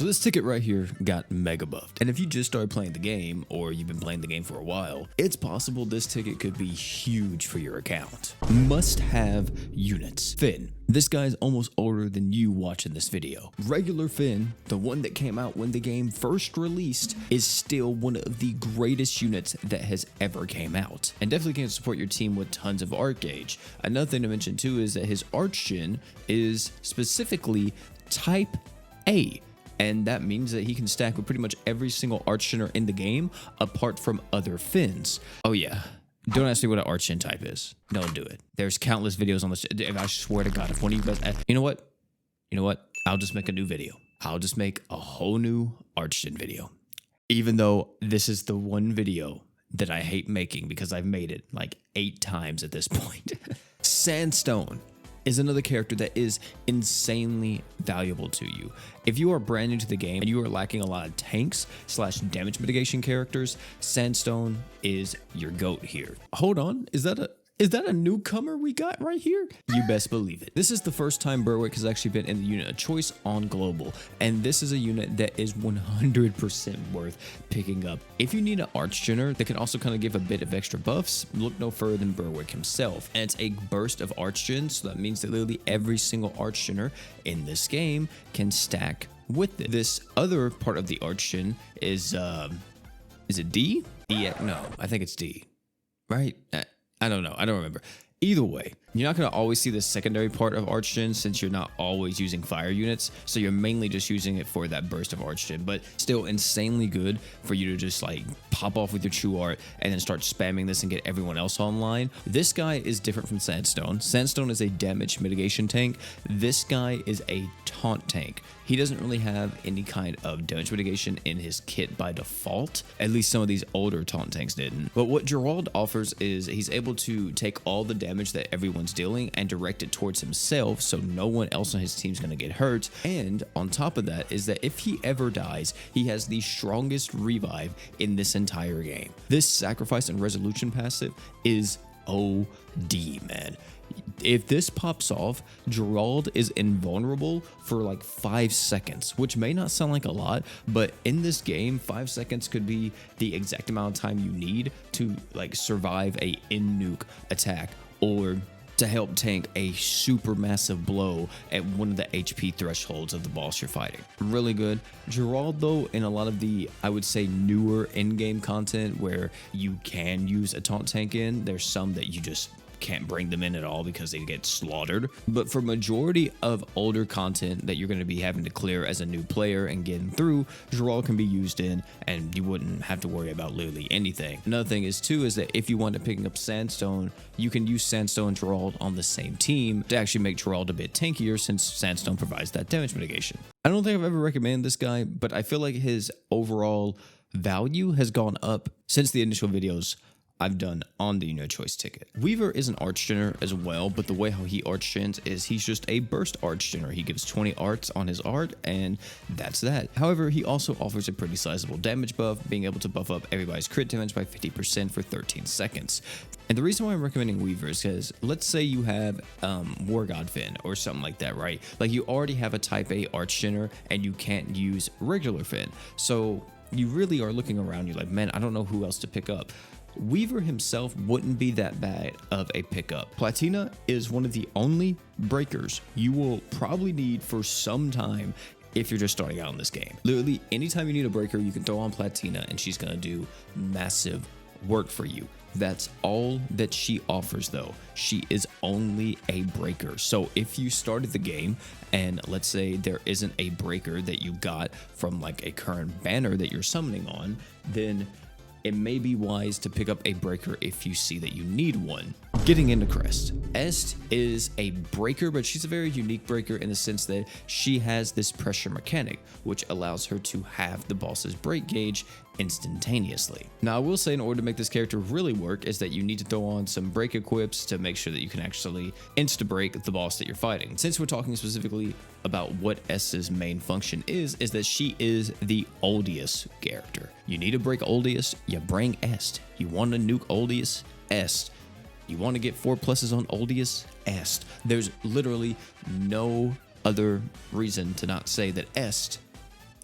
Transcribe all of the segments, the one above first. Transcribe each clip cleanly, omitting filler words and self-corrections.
So this ticket right here got mega buffed. And if you just started playing the game or you've been playing the game for a while, it's possible this ticket could be huge for your account. Must have units. Finn. This guy's almost older than you watching this video. Regular Finn, the one that came out when the game first released, is still one of the greatest units that has ever came out. And definitely can support your team with tons of art gauge. Another thing to mention too is that his arch gen is specifically type A. And that means that he can stack with pretty much every single arch-gener in the game, apart from other Finns. Oh yeah, don't ask me what an arch-gen type is. Don't do it. There's countless videos on this. I swear to God, if one of you guys, you know what? I'll just make a new video. I'll just make a whole new arch-gen video. Even though this is the one video that I hate making because I've made it like 8 times at this point. Sandstone is another character that is insanely valuable to you. If you are brand new to the game and you are lacking a lot of tanks / damage mitigation characters, Sandstone is your GOAT here. Hold on, is that a newcomer we got right here? You best believe it. This is the first time Berwick has actually been in the unit of choice on Global, and this is a unit that is 100% worth picking up. If you need an arch-gener that can also kind of give a bit of extra buffs, look no further than Berwick himself. And it's a burst of arch-gen, so that means that literally every single arch-gener in this game can stack with it. This other part of the arch-gen is it D? Yeah, no, I think it's D, right? I don't know. I don't remember. Either way, you're not going to always see the secondary part of arch-gen since you're not always using fire units. So you're mainly just using it for that burst of arch-gen, but still insanely good for you to just like pop off with your true art and then start spamming this and get everyone else online. This guy is different from Sandstone. Sandstone is a damage mitigation tank. This guy is a taunt tank. He doesn't really have any kind of damage mitigation in his kit by default. At least some of these older taunt tanks didn't. But what Gerald offers is he's able to take all the damage that everyone's dealing and direct it towards himself, so no one else on his team's gonna get hurt. And on top of that is that if he ever dies, he has the strongest revive in this entire game. This sacrifice and resolution passive is OD, man. If this pops off, Gerald is invulnerable for like 5 seconds, which may not sound like a lot, but in this game, 5 seconds could be the exact amount of time you need to like survive a in-nuke attack or to help tank a super massive blow at one of the HP thresholds of the boss you're fighting. Really good. Gerald, though, in a lot of the, I would say, newer in-game content where you can use a taunt tank in, there's some that you just can't bring them in at all because they get slaughtered. But for majority of older content that you're going to be having to clear as a new player and getting through, Gerald can be used in and you wouldn't have to worry about literally anything. Another thing is too is that if you want to pick up Sandstone, you can use Sandstone and Gerald on the same team to actually make Gerald a bit tankier since Sandstone provides that damage mitigation. I don't think I've ever recommended this guy, but I feel like his overall value has gone up since the initial videos I've done on the Unit Choice ticket. Weaver is an arch-gener as well, but the way how he arch-gens is he's just a burst arch-gener. He gives 20 arts on his art, and that's that. However, he also offers a pretty sizable damage buff, being able to buff up everybody's crit damage by 50% for 13 seconds. And the reason why I'm recommending Weaver is because let's say you have War God Finn or something like that, right? Like you already have a type A arch-gener and you can't use regular Finn. So you really are looking around, you're like, man, I don't know who else to pick up. Weaver himself wouldn't be that bad of a pickup. Platina is one of the only breakers you will probably need for some time if you're just starting out in this game. Literally, anytime you need a breaker, you can throw on Platina and she's gonna do massive work for you. That's all that she offers though. She is only a breaker. So if you started the game and let's say there isn't a breaker that you got from like a current banner that you're summoning on, then it may be wise to pick up a breaker if you see that you need one. Getting into Crest. Est is a breaker, but she's a very unique breaker in the sense that she has this pressure mechanic, which allows her to have the boss's break gauge instantaneously. Now, I will say in order to make this character really work is that you need to throw on some break equips to make sure that you can actually insta-break the boss that you're fighting. Since we're talking specifically about what Est's main function is that she is the Oldius character. You need to break Oldius, you bring Est. You want to nuke Oldius, Est. You want to get 4 pluses on Oldius, Est. There's literally no other reason to not say that Est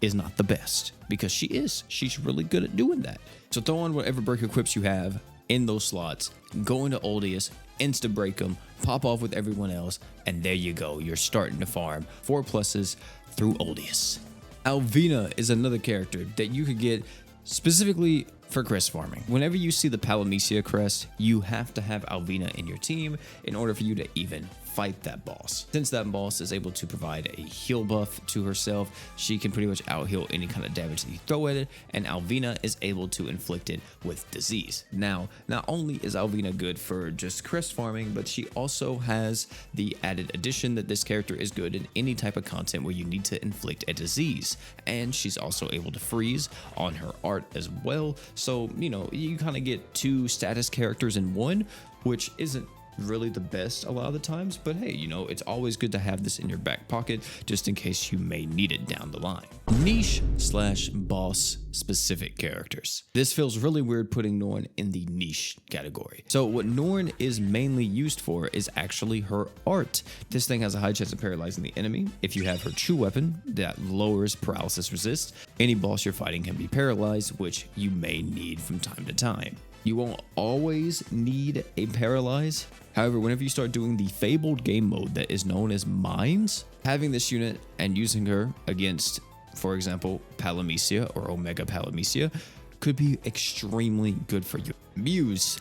is not the best, because she's really good at doing that. So throw on whatever break equips you have in those slots, go into Uldius, insta break them, pop off with everyone else, and there you go. You're starting to farm 4+ through Uldius. Alvina is another character that you could get specifically for crest farming. Whenever you see the Palamecia crest, you have to have Alvina in your team in order for you to even fight that boss. Since that boss is able to provide a heal buff to herself, she can pretty much out heal any kind of damage that you throw at it, and Alvina is able to inflict it with disease. Now, not only is Alvina good for just crest farming, but she also has the added addition that this character is good in any type of content where you need to inflict a disease, and she's also able to freeze on her art as well. So, you know, you kind of get two status characters in one, which isn't really the best a lot of the times, but hey, you know, it's always good to have this in your back pocket just in case you may need it down the line. Niche / boss specific characters. This feels really weird putting Norn in the niche category. So what Norn is mainly used for is actually her art. This thing has a high chance of paralyzing the enemy. If you have her true weapon, that lowers paralysis resist. Any boss you're fighting can be paralyzed, which you may need from time to time. You won't always need a paralyze. However, whenever you start doing the fabled game mode that is known as Mines, having this unit and using her against, for example, Palamecia or Omega Palamecia could be extremely good for you. Muse.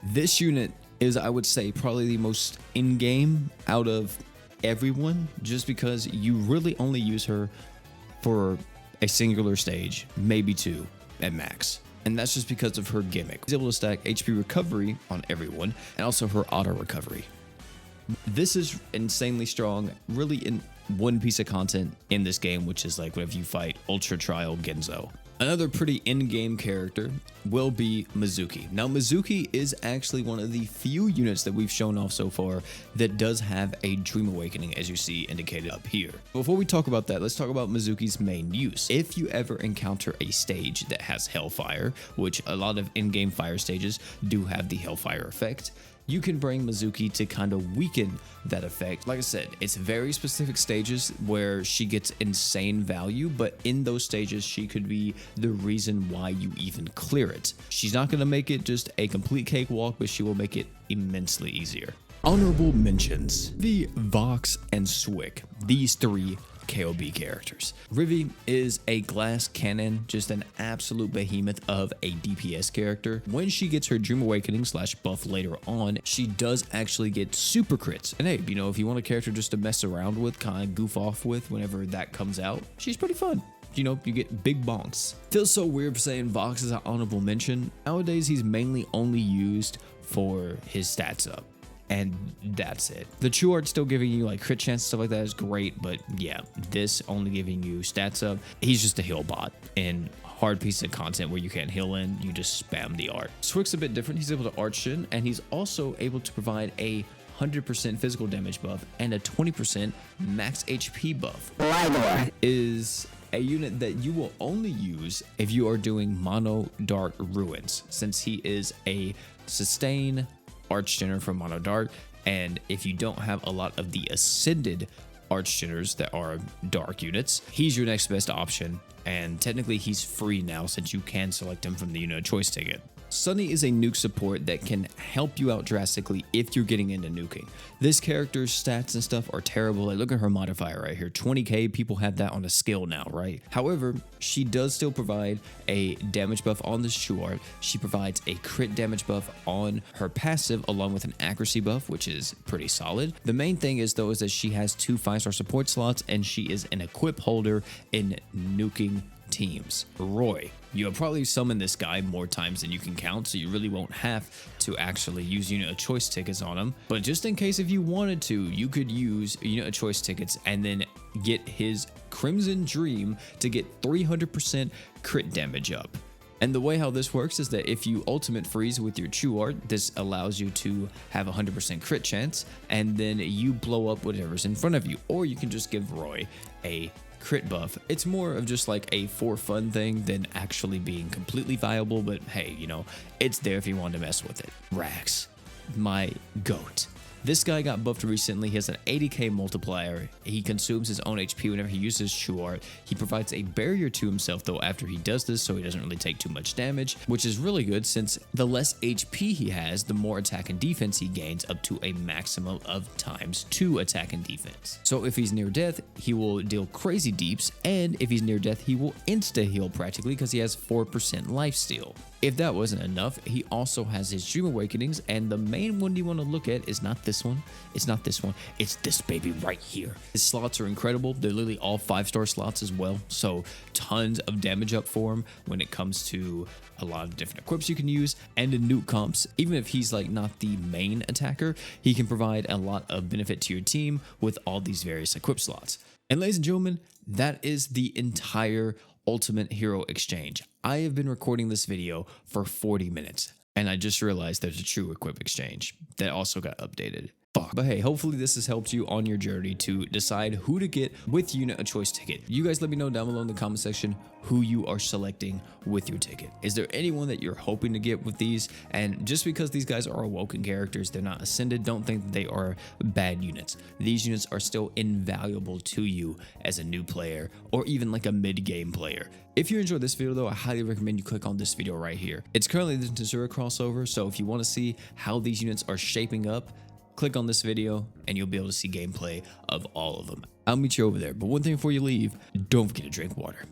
This unit is, I would say, probably the most in-game out of everyone, just because you really only use her for a singular stage, maybe two at max. And that's just because of her gimmick. She's able to stack HP recovery on everyone and also her auto recovery. This is insanely strong, really, in one piece of content in this game, which is like whenever you fight Ultra Trial Genzo. Another pretty in-game character will be Mizuki. Now, Mizuki is actually one of the few units that we've shown off so far that does have a Dream Awakening, as you see indicated up here. Before we talk about that, let's talk about Mizuki's main use. If you ever encounter a stage that has Hellfire, which a lot of in-game fire stages do have the Hellfire effect, you can bring Mizuki to kind of weaken that effect. Like I said, it's very specific stages where she gets insane value, but in those stages, she could be the reason why you even clear it. She's not going to make it just a complete cakewalk, but she will make it immensely easier. Honorable mentions: the Vox and Swick. These three KOB characters. Rivi is a glass cannon, just an absolute behemoth of a DPS character. When she gets her Dream Awakening / buff later on, she does actually get super crits. And hey, you know, if you want a character just to mess around with, kind of goof off with whenever that comes out, she's pretty fun. You know, you get big bonks. Feels so weird saying Vox is an honorable mention. Nowadays, he's mainly only used for his stats up, and that's it. The true art still giving you like crit chance, stuff like that is great, but yeah, this only giving you stats up. He's just a heal bot, and hard piece of content where you can't heal in, you just spam the art. Swick's a bit different. He's able to art shin, and he's also able to provide a 100% physical damage buff and a 20% max HP buff. Lydor is a unit that you will only use if you are doing mono dark ruins, since he is a sustain Archgener from Mono Dark, and if you don't have a lot of the ascended Archgeners that are dark units, he's your next best option, and technically he's free now since you can select him from the unit choice ticket. Sunny is a nuke support that can help you out drastically if you're getting into nuking. This character's stats and stuff are terrible. Like, look at her modifier right here, 20k. People have that on a skill now, right? However, she does still provide a damage buff on this true art. She provides a crit damage buff on her passive along with an accuracy buff, which is pretty solid. The main thing is though is that she has 2 5-star support slots, and she is an equip holder in nuking teams. Roy, you'll probably summon this guy more times than you can count, so you really won't have to actually use unit of choice tickets on him. But just in case if you wanted to, you could use unit of choice tickets and then get his Crimson Dream to get 300% crit damage up. And the way how this works is that if you ultimate freeze with your true art, this allows you to have 100% crit chance, and then you blow up whatever's in front of you. Or you can just give Roy a crit buff. It's more of just like a for fun thing than actually being completely viable, but hey, you know, it's there if you want to mess with it. Rax, my goat. This guy got buffed recently. He has an 80k multiplier. He consumes his own HP whenever he uses True Art. He provides a barrier to himself though after he does this, so he doesn't really take too much damage, which is really good since the less HP he has, the more attack and defense he gains, up to a maximum of ×2 attack and defense. So if he's near death, he will deal crazy deeps, and if he's near death, he will insta heal practically because he has 4% lifesteal. If that wasn't enough, he also has his Dream Awakenings, and the main one you want to look at is not this one, it's not this one, it's this baby right here. His slots are incredible. They're literally all 5-star slots as well, so tons of damage up for him when it comes to a lot of different equips you can use, and in nuke comps. Even if he's like not the main attacker, he can provide a lot of benefit to your team with all these various equip slots. And ladies and gentlemen, that is the entire Ultimate Hero Exchange. I have been recording this video for 40 minutes, and I just realized there's a True Equip Exchange that also got updated. Fuck. But hey, hopefully this has helped you on your journey to decide who to get with Unit of Choice ticket. You guys let me know down below in the comment section who you are selecting with your ticket. Is there anyone that you're hoping to get with these? And just because these guys are awoken characters, they're not ascended, don't think that they are bad units. These units are still invaluable to you as a new player or even like a mid-game player. If you enjoyed this video though, I highly recommend you click on this video right here. It's currently the Tensura crossover, so if you want to see how these units are shaping up, click on this video and you'll be able to see gameplay of all of them. I'll meet you over there, but one thing before you leave, don't forget to drink water.